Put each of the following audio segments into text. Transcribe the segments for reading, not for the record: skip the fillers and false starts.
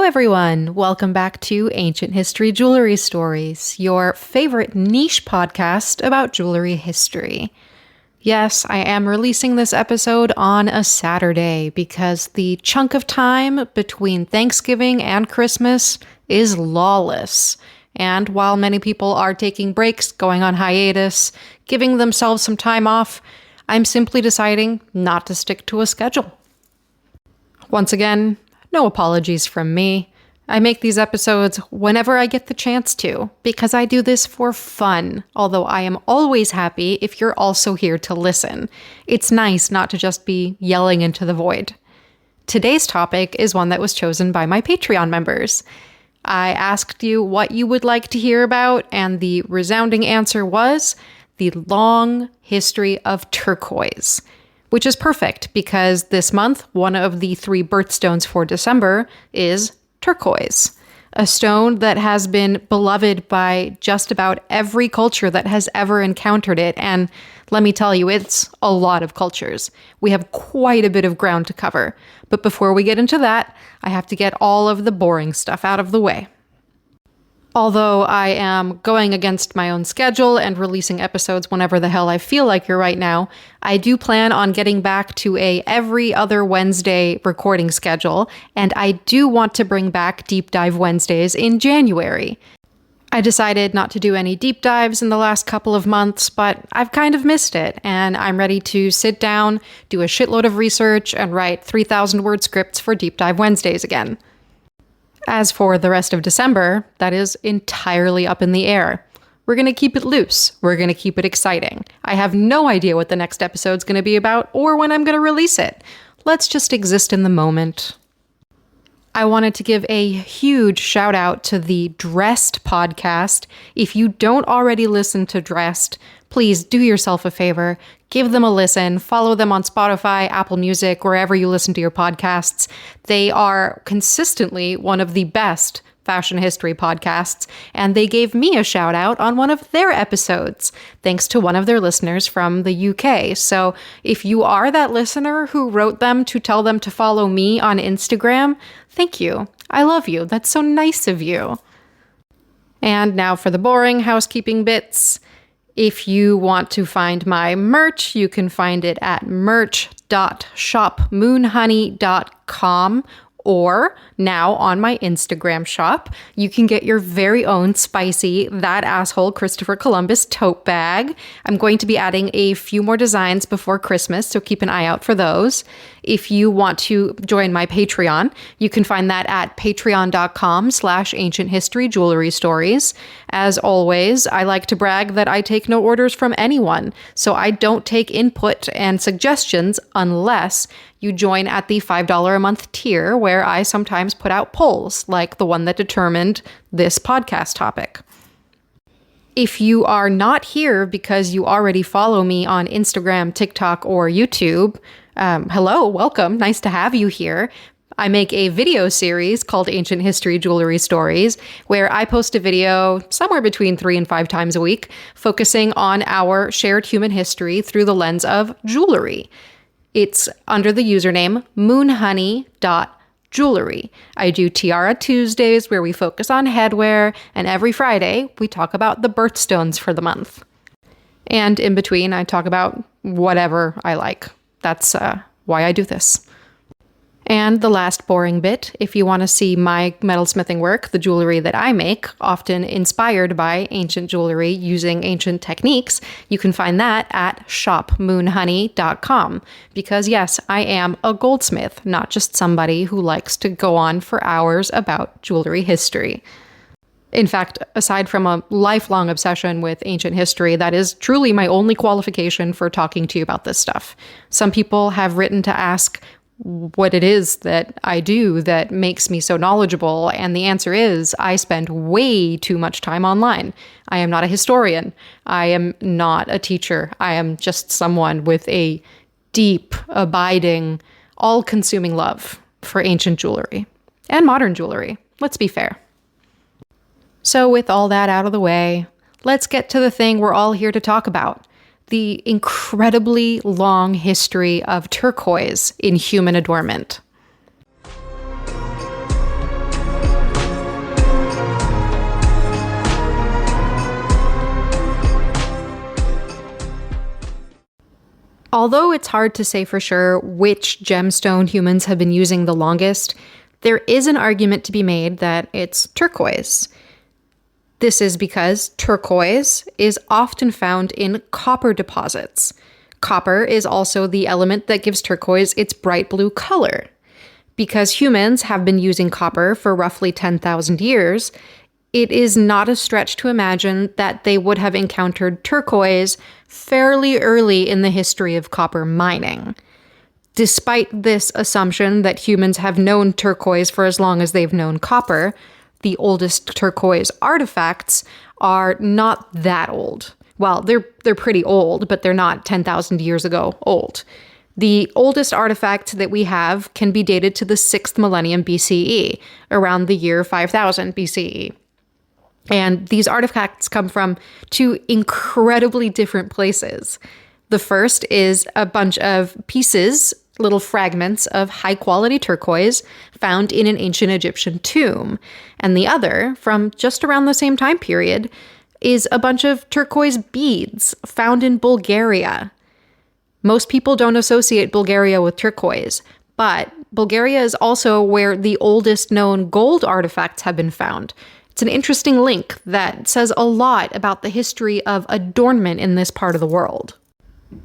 everyone. Welcome back to Ancient History Jewelry Stories, your favorite niche podcast about jewelry history. Yes, I am releasing this episode on a Saturday because the chunk of time between Thanksgiving and Christmas is lawless. And while many people are taking breaks, going on hiatus, giving themselves some time off, I'm simply deciding not to stick to a schedule. Once again, no apologies from me. I make these episodes whenever I get the chance to, because I do this for fun, although I am always happy if you're also here to listen. It's nice not to just be yelling into the void. Today's topic is one that was chosen by my Patreon members. I asked you what you would like to hear about, and the resounding answer was the long history of turquoise. Which is perfect because this month, one of the 3 birthstones for December is turquoise, a stone that has been beloved by just about every culture that has ever encountered it. And let me tell you, it's a lot of cultures. We have quite a bit of ground to cover. But before we get into that, I have to get all of the boring stuff out of the way. Although I am going against my own schedule and releasing episodes whenever the hell I feel like it right now, I do plan on getting back to a every other Wednesday recording schedule, and I do want to bring back Deep Dive Wednesdays in January. I decided not to do any deep dives in the last couple of months, but I've kind of missed it, and I'm ready to sit down, do a shitload of research, and write 3,000-word scripts for Deep Dive Wednesdays again. As for the rest of December, that is entirely up in the air. We're going to keep it loose. We're going to keep it exciting. I have no idea what the next episode's going to be about or when I'm going to release it. Let's just exist in the moment. I wanted to give a huge shout out to the Dressed podcast. If you don't already listen to Dressed, please do yourself a favor. Give them a listen. Follow them on Spotify, Apple Music, wherever you listen to your podcasts. They are consistently one of the best fashion history podcasts, and they gave me a shout out on one of their episodes, thanks to one of their listeners from the UK. So if you are that listener who wrote them to tell them to follow me on Instagram, thank you. I love you. That's so nice of you. And now for the boring housekeeping bits. If you want to find my merch, you can find it at merch.shopmoonhoney.com, or now on my Instagram shop, you can get your very own spicy That Asshole Christopher Columbus tote bag. I'm going to be adding a few more designs before Christmas, so keep an eye out for those. If you want to join my Patreon, you can find that at patreon.com/ancienthistoryjewelrystories. As always, I like to brag that I take no orders from anyone, so I don't take input and suggestions unless you join at the $5 a month tier, where I sometimes put out polls, like the one that determined this podcast topic. If you are not here because you already follow me on Instagram, TikTok, or YouTube, hello, welcome, nice to have you here. I make a video series called Ancient History Jewelry Stories, where I post a video somewhere between 3 and 5 times a week, focusing on our shared human history through the lens of jewelry. It's under the username moonhoney.jewelry. I do Tiara Tuesdays, where we focus on headwear, and every Friday we talk about the birthstones for the month. And in between, I talk about whatever I like. That's why I do this. And the last boring bit, if you want to see my metalsmithing work, the jewelry that I make, often inspired by ancient jewelry using ancient techniques, you can find that at shopmoonhoney.com. Because yes, I am a goldsmith, not just somebody who likes to go on for hours about jewelry history. In fact, aside from a lifelong obsession with ancient history, that is truly my only qualification for talking to you about this stuff. Some people have written to ask what it is that I do that makes me so knowledgeable, and the answer is I spend way too much time online. I am not a historian. I am not a teacher. I am just someone with a deep, abiding, all-consuming love for ancient jewelry and modern jewelry. Let's be fair. So with all that out of the way, let's get to the thing we're all here to talk about. The incredibly long history of turquoise in human adornment. Although it's hard to say for sure which gemstone humans have been using the longest, there is an argument to be made that it's turquoise. This is because turquoise is often found in copper deposits. Copper is also the element that gives turquoise its bright blue color. Because humans have been using copper for roughly 10,000 years, it is not a stretch to imagine that they would have encountered turquoise fairly early in the history of copper mining. Despite this assumption that humans have known turquoise for as long as they've known copper, the oldest turquoise artifacts are not that old. Well, they're pretty old, but they're not 10,000 years ago old. The oldest artifact that we have can be dated to the 6th millennium BCE, around the year 5000 BCE. And these artifacts come from two incredibly different places. The first is a bunch of pieces, little fragments of high-quality turquoise found in an ancient Egyptian tomb. And the other, from just around the same time period, is a bunch of turquoise beads found in Bulgaria. Most people don't associate Bulgaria with turquoise, but Bulgaria is also where the oldest known gold artifacts have been found. It's an interesting link that says a lot about the history of adornment in this part of the world.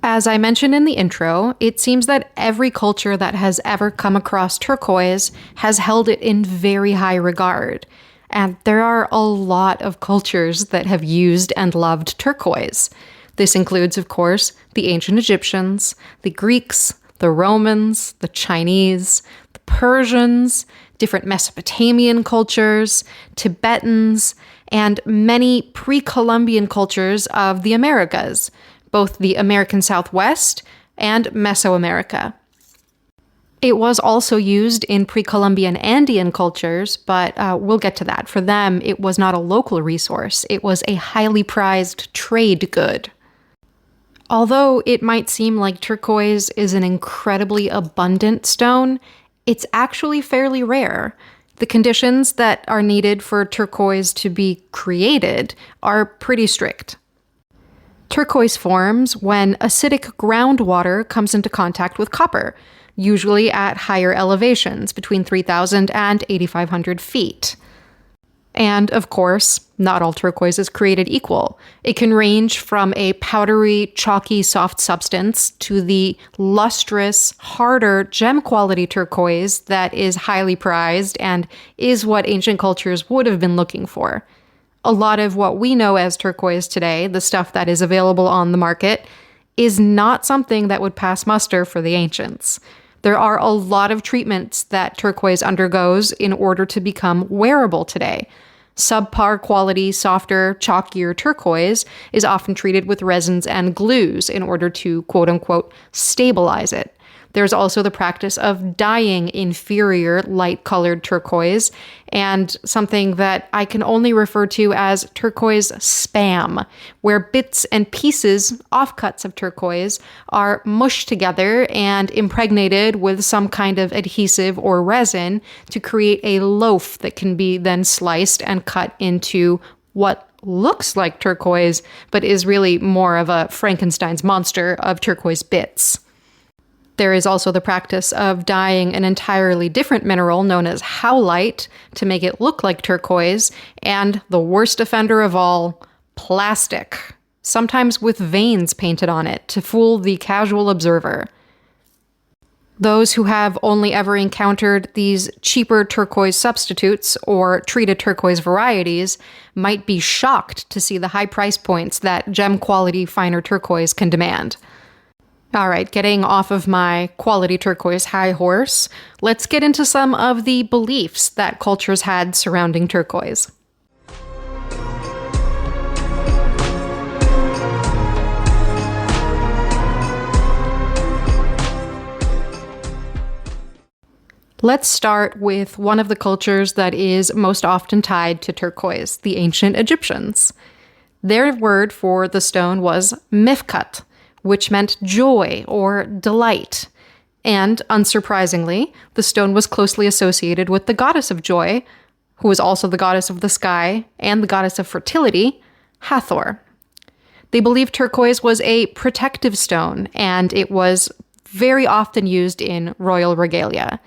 As I mentioned in the intro, it seems that every culture that has ever come across turquoise has held it in very high regard. And there are a lot of cultures that have used and loved turquoise. This includes, of course, the ancient Egyptians, the Greeks, the Romans, the Chinese, the Persians, different Mesopotamian cultures, Tibetans, and many pre-Columbian cultures of the Americas, both the American Southwest and Mesoamerica. It was also used in pre-Columbian Andean cultures, but we'll get to that. For them, it was not a local resource. It was a highly prized trade good. Although it might seem like turquoise is an incredibly abundant stone, it's actually fairly rare. The conditions that are needed for turquoise to be created are pretty strict. Turquoise forms when acidic groundwater comes into contact with copper, usually at higher elevations, between 3,000 and 8,500 feet. And, of course, not all turquoise is created equal. It can range from a powdery, chalky, soft substance to the lustrous, harder, gem-quality turquoise that is highly prized and is what ancient cultures would have been looking for. A lot of what we know as turquoise today, the stuff that is available on the market, is not something that would pass muster for the ancients. There are a lot of treatments that turquoise undergoes in order to become wearable today. Subpar quality, softer, chalkier turquoise is often treated with resins and glues in order to quote-unquote stabilize it. There's also the practice of dyeing inferior light-colored turquoise, and something that I can only refer to as turquoise spam, where bits and pieces, offcuts of turquoise, are mushed together and impregnated with some kind of adhesive or resin to create a loaf that can be then sliced and cut into what looks like turquoise, but is really more of a Frankenstein's monster of turquoise bits. There is also the practice of dyeing an entirely different mineral known as howlite to make it look like turquoise, and the worst offender of all, plastic, sometimes with veins painted on it to fool the casual observer. Those who have only ever encountered these cheaper turquoise substitutes or treated turquoise varieties might be shocked to see the high price points that gem-quality finer turquoise can demand. All right, getting off of my quality turquoise high horse, let's get into some of the beliefs that cultures had surrounding turquoise. Let's start with one of the cultures that is most often tied to turquoise, the ancient Egyptians. Their word for the stone was mifkat, which meant joy or delight. And, unsurprisingly, the stone was closely associated with the goddess of joy, who was also the goddess of the sky and the goddess of fertility, Hathor. They believed turquoise was a protective stone, and it was very often used in royal regalia.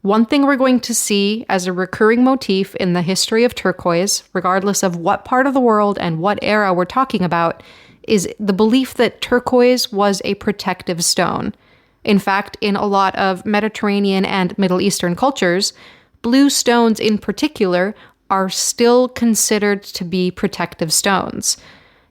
One thing we're going to see as a recurring motif in the history of turquoise, regardless of what part of the world and what era we're talking about, is the belief that turquoise was a protective stone. In fact, in a lot of Mediterranean and Middle Eastern cultures, blue stones in particular are still considered to be protective stones.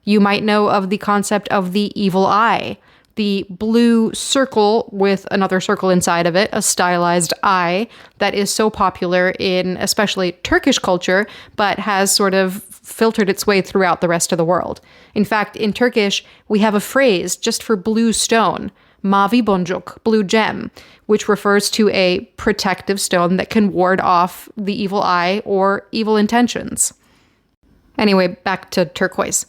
You might know of the concept of the evil eye, the blue circle with another circle inside of it, a stylized eye, that is so popular in especially Turkish culture, but has sort of filtered its way throughout the rest of the world. In fact, in Turkish, we have a phrase just for blue stone, mavi boncuk, blue gem, which refers to a protective stone that can ward off the evil eye or evil intentions. Anyway, back to turquoise.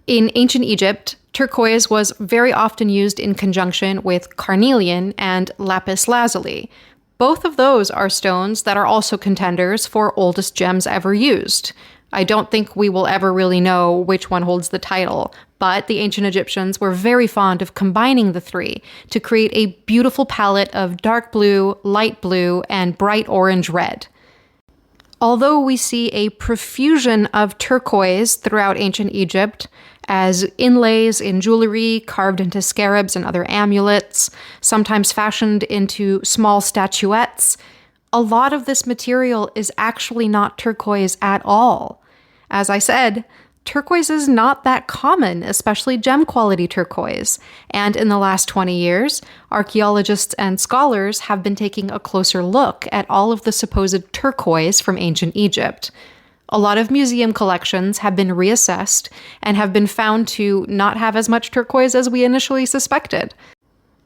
In ancient Egypt, turquoise was very often used in conjunction with carnelian and lapis lazuli. Both of those are stones that are also contenders for oldest gems ever used. I don't think we will ever really know which one holds the title, but the ancient Egyptians were very fond of combining the three to create a beautiful palette of dark blue, light blue, and bright orange red. Although we see a profusion of turquoise throughout ancient Egypt, as inlays in jewelry carved into scarabs and other amulets, sometimes fashioned into small statuettes, a lot of this material is actually not turquoise at all. As I said, turquoise is not that common, especially gem-quality turquoise, and in the last 20 years, archaeologists and scholars have been taking a closer look at all of the supposed turquoise from ancient Egypt. A lot of museum collections have been reassessed and have been found to not have as much turquoise as we initially suspected.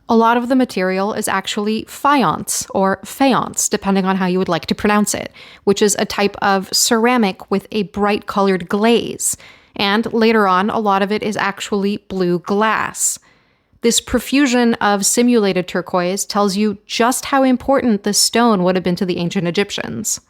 A lot of the material is actually faience, or faience, depending on how you would like to pronounce it, which is a type of ceramic with a bright colored glaze. And later on, a lot of it is actually blue glass. This profusion of simulated turquoise tells you just how important this stone would have been to the ancient Egyptians.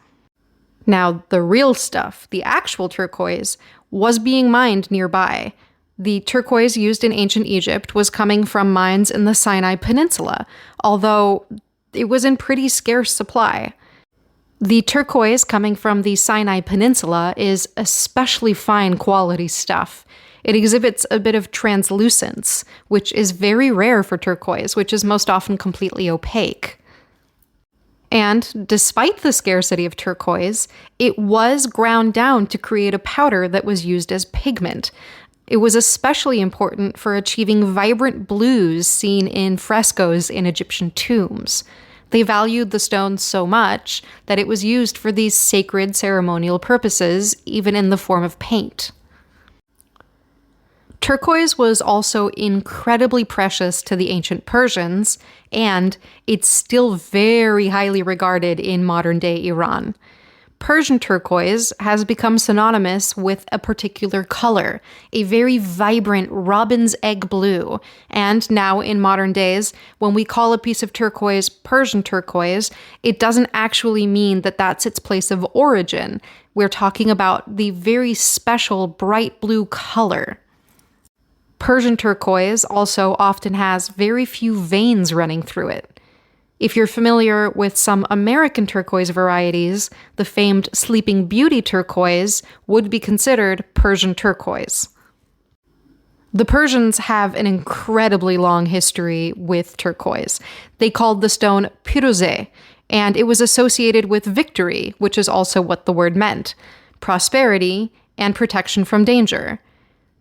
Now, the real stuff, the actual turquoise, was being mined nearby. The turquoise used in ancient Egypt was coming from mines in the Sinai Peninsula, although it was in pretty scarce supply. The turquoise coming from the Sinai Peninsula is especially fine quality stuff. It exhibits a bit of translucence, which is very rare for turquoise, which is most often completely opaque. And despite the scarcity of turquoise, it was ground down to create a powder that was used as pigment. It was especially important for achieving vibrant blues seen in frescoes in Egyptian tombs. They valued the stone so much that it was used for these sacred ceremonial purposes, even in the form of paint. Turquoise was also incredibly precious to the ancient Persians, and it's still very highly regarded in modern-day Iran. Persian turquoise has become synonymous with a particular color, a very vibrant robin's egg blue, and now in modern days, when we call a piece of turquoise Persian turquoise, it doesn't actually mean that that's its place of origin. We're talking about the very special bright blue color. Persian turquoise also often has very few veins running through it. If you're familiar with some American turquoise varieties, the famed Sleeping Beauty turquoise would be considered Persian turquoise. The Persians have an incredibly long history with turquoise. They called the stone piruze, and it was associated with victory, which is also what the word meant, prosperity, and protection from danger.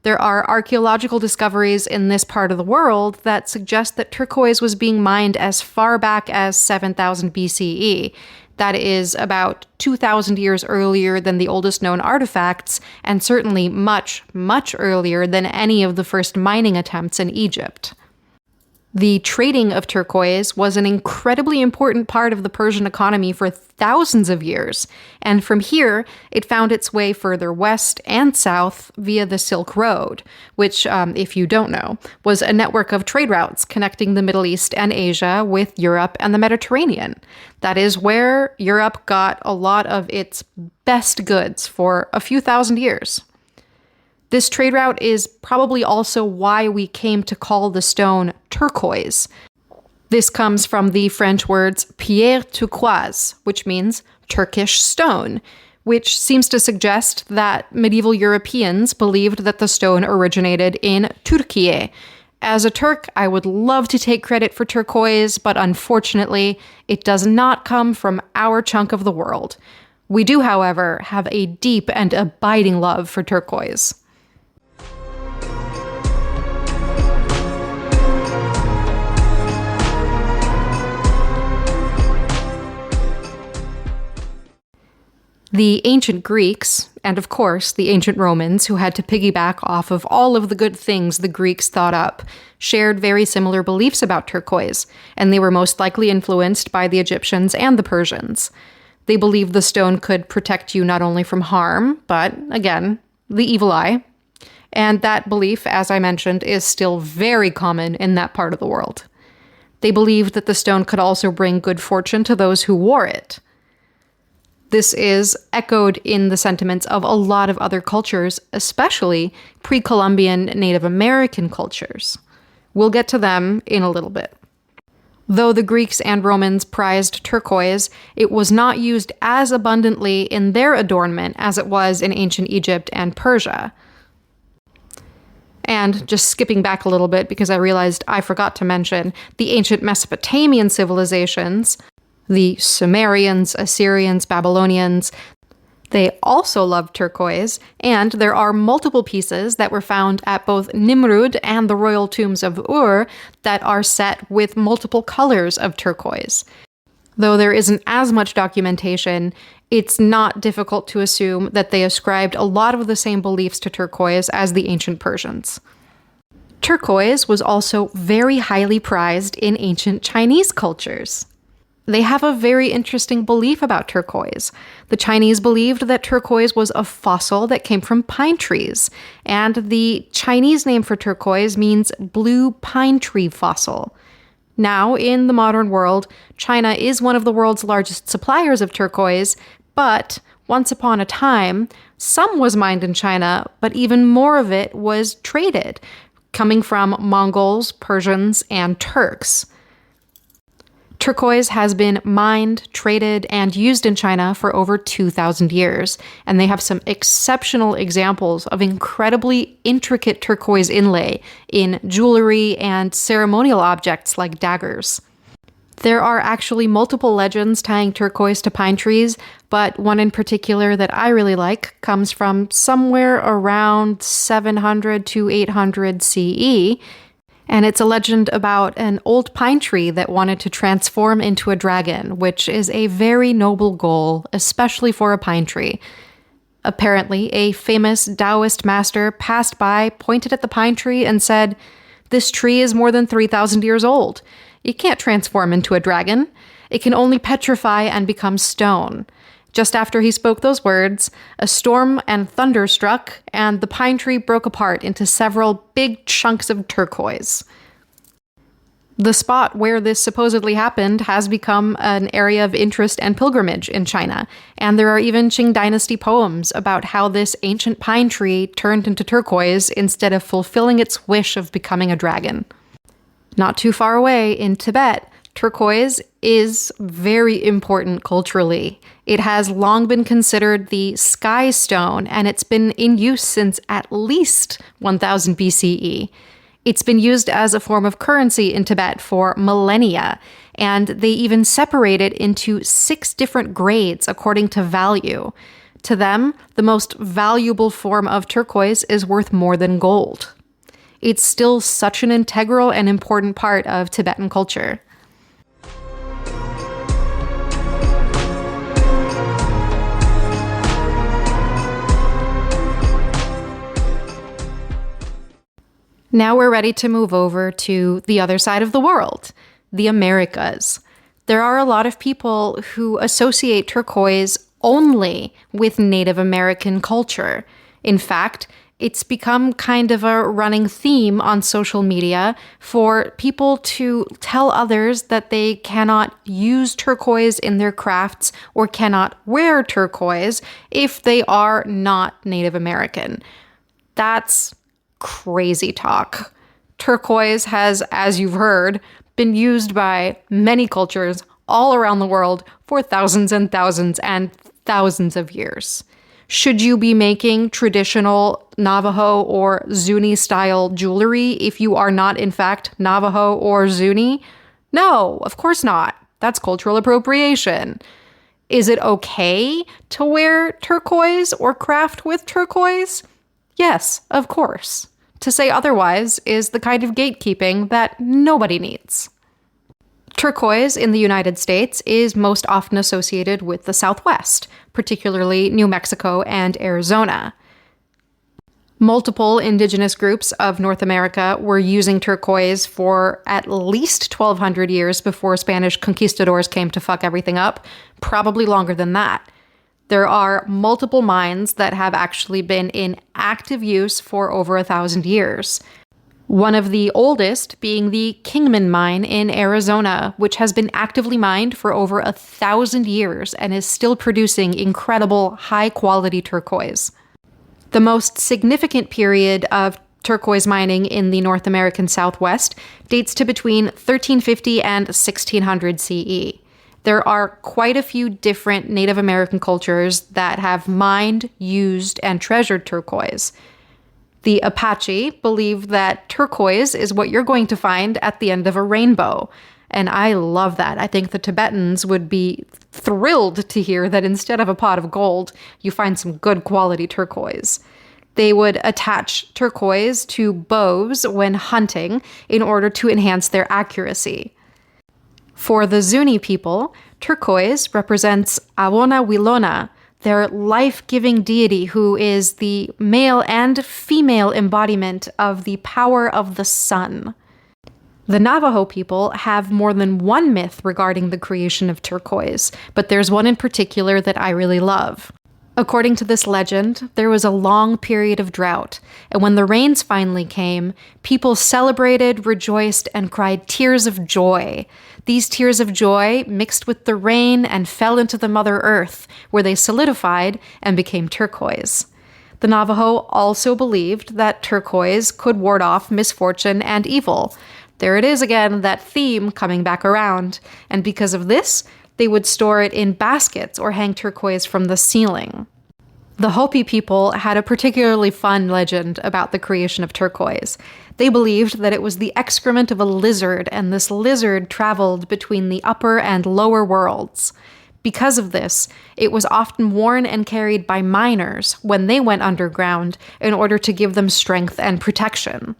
There are archaeological discoveries in this part of the world that suggest that turquoise was being mined as far back as 7000 BCE. That is about 2,000 years earlier than the oldest known artifacts, and certainly much, much earlier than any of the first mining attempts in Egypt. The trading of turquoise was an incredibly important part of the Persian economy for thousands of years, and from here, it found its way further west and south via the Silk Road, which, if you don't know, was a network of trade routes connecting the Middle East and Asia with Europe and the Mediterranean. That is where Europe got a lot of its best goods for a few thousand years. This trade route is probably also why we came to call the stone turquoise. This comes from the French words pierre turquoise, which means Turkish stone, which seems to suggest that medieval Europeans believed that the stone originated in Turkey. As a Turk, I would love to take credit for turquoise, but unfortunately, it does not come from our chunk of the world. We do, however, have a deep and abiding love for turquoise. The ancient Greeks, and of course the ancient Romans, who had to piggyback off of all of the good things the Greeks thought up, shared very similar beliefs about turquoise, and they were most likely influenced by the Egyptians and the Persians. They believed the stone could protect you not only from harm, but, again, the evil eye. And that belief, as I mentioned, is still very common in that part of the world. They believed that the stone could also bring good fortune to those who wore it. This is echoed in the sentiments of a lot of other cultures, especially pre-Columbian Native American cultures. We'll get to them in a little bit. Though the Greeks and Romans prized turquoise, it was not used as abundantly in their adornment as it was in ancient Egypt and Persia. And just skipping back a little bit because I realized I forgot to mention the ancient Mesopotamian civilizations, the Sumerians, Assyrians, Babylonians, they also loved turquoise, and there are multiple pieces that were found at both Nimrud and the royal tombs of Ur that are set with multiple colors of turquoise. Though there isn't as much documentation, it's not difficult to assume that they ascribed a lot of the same beliefs to turquoise as the ancient Persians. Turquoise was also very highly prized in ancient Chinese cultures. They have a very interesting belief about turquoise. The Chinese believed that turquoise was a fossil that came from pine trees, and the Chinese name for turquoise means blue pine tree fossil. Now, in the modern world, China is one of the world's largest suppliers of turquoise, but once upon a time, some was mined in China, but even more of it was traded, coming from Mongols, Persians, and Turks. Turquoise has been mined, traded, and used in China for over 2,000 years, and they have some exceptional examples of incredibly intricate turquoise inlay in jewelry and ceremonial objects like daggers. There are actually multiple legends tying turquoise to pine trees, but one in particular that I really like comes from somewhere around 700 to 800 CE, and it's a legend about an old pine tree that wanted to transform into a dragon, which is a very noble goal, especially for a pine tree. Apparently, a famous Taoist master passed by, pointed at the pine tree, and said, "This tree is more than 3,000 years old. It can't transform into a dragon. It can only petrify and become stone." Just after he spoke those words, a storm and thunder struck, and the pine tree broke apart into several big chunks of turquoise. The spot where this supposedly happened has become an area of interest and pilgrimage in China, and there are even Qing dynasty poems about how this ancient pine tree turned into turquoise instead of fulfilling its wish of becoming a dragon. Not too far away, in Tibet, turquoise is very important culturally. It has long been considered the sky stone, and it's been in use since at least 1000 BCE. It's been used as a form of currency in Tibet for millennia, and they even separate it into 6 different grades according to value. To them, the most valuable form of turquoise is worth more than gold. It's still such an integral and important part of Tibetan culture. Now we're ready to move over to the other side of the world, the Americas. There are a lot of people who associate turquoise only with Native American culture. In fact, it's become kind of a running theme on social media for people to tell others that they cannot use turquoise in their crafts or cannot wear turquoise if they are not Native American. That's crazy talk. Turquoise has, as you've heard, been used by many cultures all around the world for thousands and thousands and thousands of years. Should you be making traditional Navajo or Zuni style jewelry if you are not, in fact, Navajo or Zuni? No, of course not. That's cultural appropriation. Is it okay to wear turquoise or craft with turquoise? Yes, of course. To say otherwise is the kind of gatekeeping that nobody needs. Turquoise in the United States is most often associated with the Southwest, particularly New Mexico and Arizona. Multiple indigenous groups of North America were using turquoise for at least 1,200 years before Spanish conquistadors came to fuck everything up, probably longer than that. There are multiple mines that have actually been in active use for over 1,000 years. One of the oldest being the Kingman mine in Arizona, which has been actively mined for over 1,000 years and is still producing incredible high-quality turquoise. The most significant period of turquoise mining in the North American Southwest dates to between 1350 and 1600 CE. There are quite a few different Native American cultures that have mined, used, and treasured turquoise. The Apache believe that turquoise is what you're going to find at the end of a rainbow. And I love that. I think the Tibetans would be thrilled to hear that instead of a pot of gold, you find some good quality turquoise. They would attach turquoise to bows when hunting in order to enhance their accuracy. For the Zuni people, turquoise represents Awona Wilona, their life-giving deity who is the male and female embodiment of the power of the sun. The Navajo people have more than one myth regarding the creation of turquoise, but there's one in particular that I really love. According to this legend, there was a long period of drought, and when the rains finally came, people celebrated, rejoiced, and cried tears of joy. These tears of joy mixed with the rain and fell into the Mother Earth, where they solidified and became turquoise. The Navajo also believed that turquoise could ward off misfortune and evil. There it is again, that theme coming back around, and because of this, they would store it in baskets or hang turquoise from the ceiling. The Hopi people had a particularly fun legend about the creation of turquoise. They believed that it was the excrement of a lizard, and this lizard traveled between the upper and lower worlds. Because of this, it was often worn and carried by miners when they went underground in order to give them strength and protection.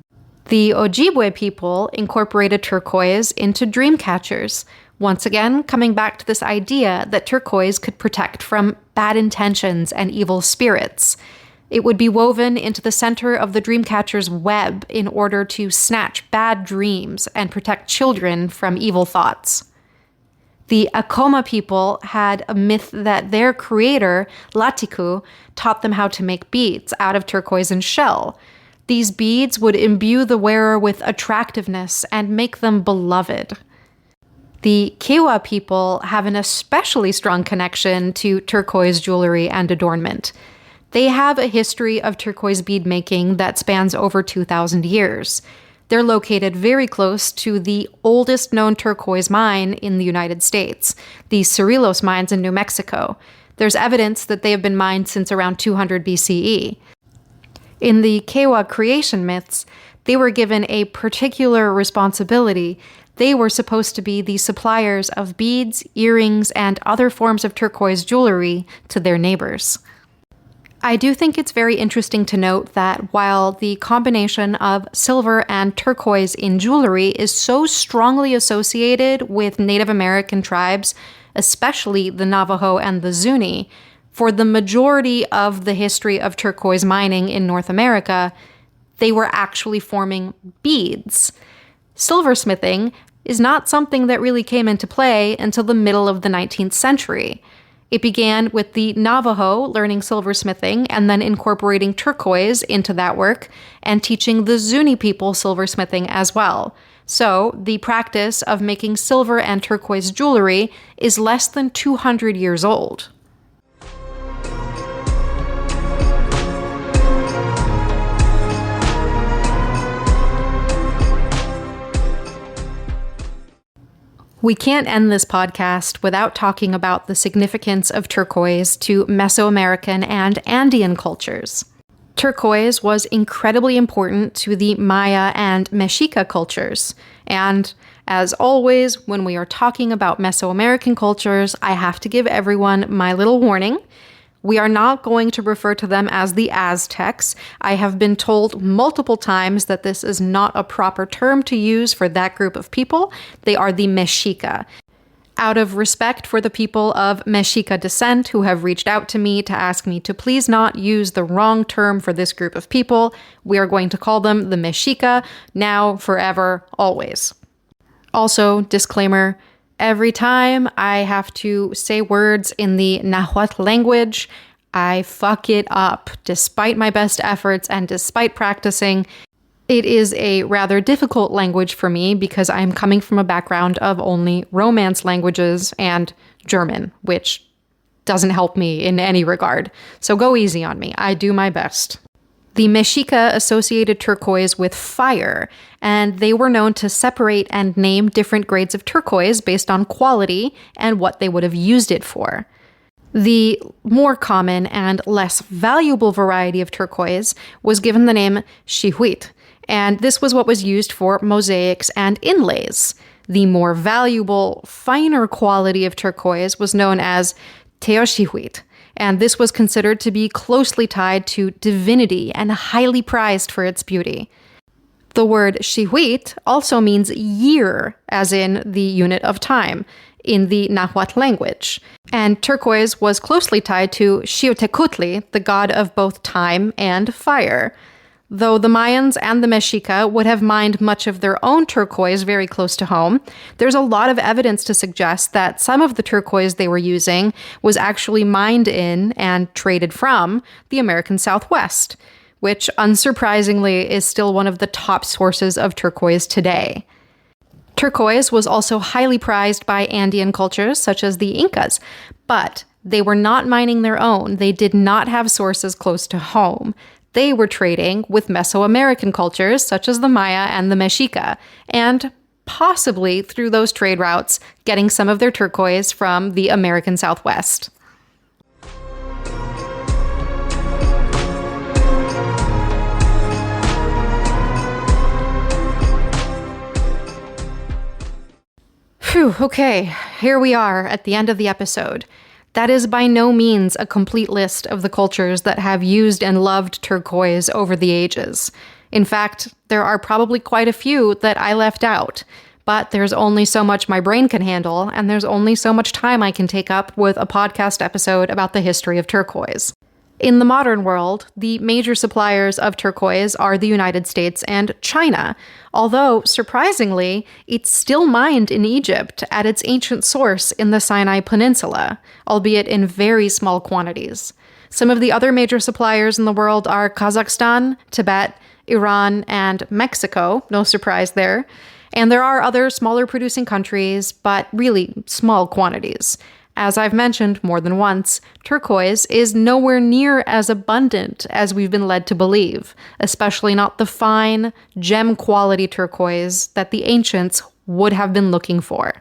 The Ojibwe people incorporated turquoise into dream catchers, once again coming back to this idea that turquoise could protect from bad intentions and evil spirits. It would be woven into the center of the dreamcatcher's web in order to snatch bad dreams and protect children from evil thoughts. The Acoma people had a myth that their creator, Latiku, taught them how to make beads out of turquoise and shell. These beads would imbue the wearer with attractiveness and make them beloved. The Kiowa people have an especially strong connection to turquoise jewelry and adornment. They have a history of turquoise bead making that spans over 2,000 years. They're located very close to the oldest known turquoise mine in the United States, the Cerritos mines in New Mexico. There's evidence that they have been mined since around 200 BCE. In the Kiowa creation myths, they were given a particular responsibility. They were supposed to be the suppliers of beads, earrings, and other forms of turquoise jewelry to their neighbors. I do think it's very interesting to note that while the combination of silver and turquoise in jewelry is so strongly associated with Native American tribes, especially the Navajo and the Zuni, for the majority of the history of turquoise mining in North America, they were actually forming beads. Silversmithing is not something that really came into play until the middle of the 19th century. It began with the Navajo learning silversmithing and then incorporating turquoise into that work and teaching the Zuni people silversmithing as well. So the practice of making silver and turquoise jewelry is less than 200 years old. We can't end this podcast without talking about the significance of turquoise to Mesoamerican and Andean cultures. Turquoise was incredibly important to the Maya and Mexica cultures. And as always, when we are talking about Mesoamerican cultures, I have to give everyone my little warning. We are not going to refer to them as the Aztecs. I have been told multiple times that this is not a proper term to use for that group of people. They are the Mexica. Out of respect for the people of Mexica descent who have reached out to me to ask me to please not use the wrong term for this group of people, we are going to call them the Mexica now, forever, always. Also, disclaimer, every time I have to say words in the Nahuatl language, I fuck it up, despite my best efforts and despite practicing. It is a rather difficult language for me because I'm coming from a background of only Romance languages and German, which doesn't help me in any regard. So go easy on me. I do my best. The Mexica associated turquoise with fire, and they were known to separate and name different grades of turquoise based on quality and what they would have used it for. The more common and less valuable variety of turquoise was given the name xihuit, and this was what was used for mosaics and inlays. The more valuable, finer quality of turquoise was known as teoxihuit, and this was considered to be closely tied to divinity and highly prized for its beauty. The word xihuit also means year, as in the unit of time, in the Nahuatl language. And turquoise was closely tied to Xiotecutli, the god of both time and fire. Though the Mayans and the Mexica would have mined much of their own turquoise very close to home, there's a lot of evidence to suggest that some of the turquoise they were using was actually mined in and traded from the American Southwest, which unsurprisingly is still one of the top sources of turquoise today. Turquoise was also highly prized by Andean cultures such as the Incas, but they were not mining their own. They did not have sources close to home. They were trading with Mesoamerican cultures such as the Maya and the Mexica, and possibly through those trade routes, getting some of their turquoise from the American Southwest. Phew, okay, here we are at the end of the episode. That is by no means a complete list of the cultures that have used and loved turquoise over the ages. In fact, there are probably quite a few that I left out, but there's only so much my brain can handle, and there's only so much time I can take up with a podcast episode about the history of turquoise. In the modern world, the major suppliers of turquoise are the United States and China, although, surprisingly, it's still mined in Egypt at its ancient source in the Sinai Peninsula, albeit in very small quantities. Some of the other major suppliers in the world are Kazakhstan, Tibet, Iran, and Mexico, no surprise there. And there are other smaller producing countries, but really small quantities. As I've mentioned more than once, turquoise is nowhere near as abundant as we've been led to believe, especially not the fine, gem-quality turquoise that the ancients would have been looking for.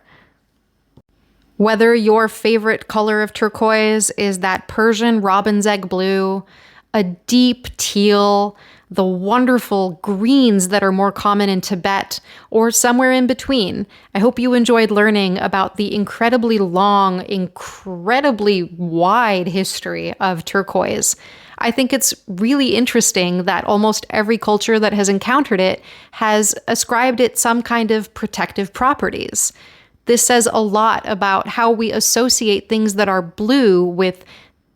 Whether your favorite color of turquoise is that Persian robin's egg blue, a deep teal, the wonderful greens that are more common in Tibet, or somewhere in between, I hope you enjoyed learning about the incredibly long, incredibly wide history of turquoise. I think it's really interesting that almost every culture that has encountered it has ascribed it some kind of protective properties. This says a lot about how we associate things that are blue with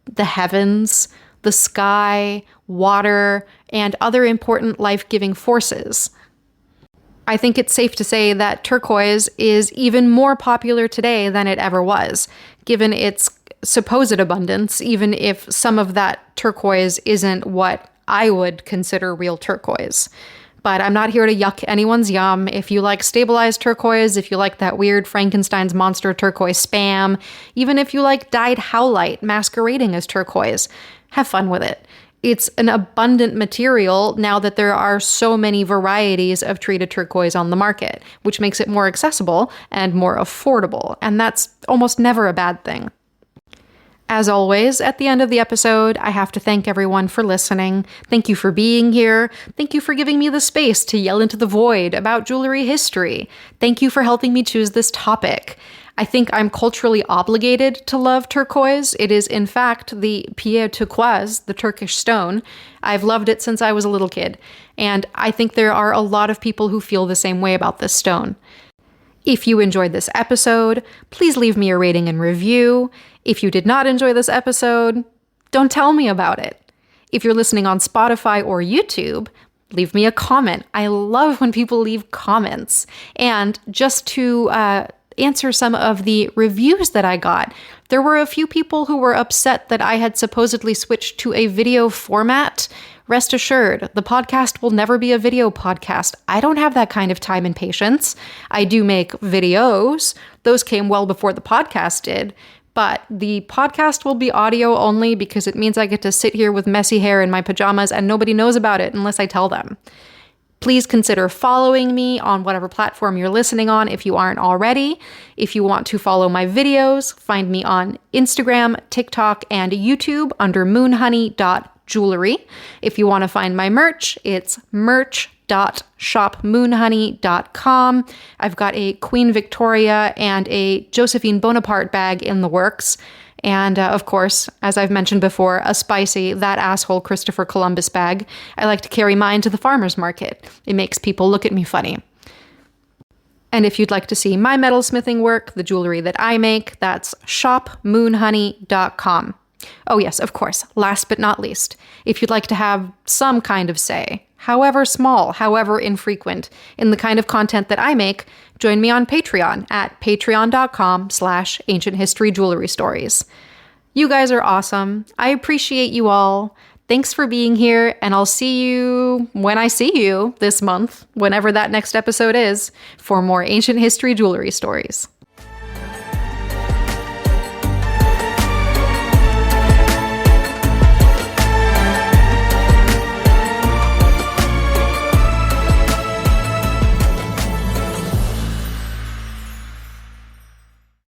the heavens, the sky, water, and other important life-giving forces. I think it's safe to say that turquoise is even more popular today than it ever was, given its supposed abundance, even if some of that turquoise isn't what I would consider real turquoise. But I'm not here to yuck anyone's yum. If you like stabilized turquoise, if you like that weird Frankenstein's monster turquoise spam, even if you like dyed howlite masquerading as turquoise, have fun with it. It's an abundant material now that there are so many varieties of treated turquoise on the market, which makes it more accessible and more affordable, and that's almost never a bad thing. As always, at the end of the episode, I have to thank everyone for listening. Thank you for being here. Thank you for giving me the space to yell into the void about jewelry history. Thank you for helping me choose this topic. I think I'm culturally obligated to love turquoise. It is, in fact, the pierre turquoise, the Turkish stone. I've loved it since I was a little kid, and I think there are a lot of people who feel the same way about this stone. If you enjoyed this episode, please leave me a rating and review. If you did not enjoy this episode, don't tell me about it. If you're listening on Spotify or YouTube, leave me a comment. I love when people leave comments. And just to answer some of the reviews that I got, there were a few people who were upset that I had supposedly switched to a video format. Rest assured, the podcast will never be a video podcast. I don't have that kind of time and patience. I do make videos. Those came well before the podcast did. But the podcast will be audio only because it means I get to sit here with messy hair in my pajamas and nobody knows about it unless I tell them. Please consider following me on whatever platform you're listening on if you aren't already. If you want to follow my videos, find me on Instagram, TikTok, and YouTube under moonhoney.jewelry. If you want to find my merch, it's merch.shopmoonhoney.com. I've got a Queen Victoria and a Josephine Bonaparte bag in the works. And of course, as I've mentioned before, a spicy That Asshole Christopher Columbus bag. I like to carry mine to the farmer's market. It makes people look at me funny. And if you'd like to see my metalsmithing work, the jewelry that I make, that's shopmoonhoney.com. Oh yes, of course, last but not least, if you'd like to have some kind of say, however small, however infrequent, in the kind of content that I make, join me on Patreon at patreon.com/ancienthistoryjewelrystories. You guys are awesome. I appreciate you all. Thanks for being here, and I'll see you when I see you this month, whenever that next episode is, for more ancient history jewelry stories.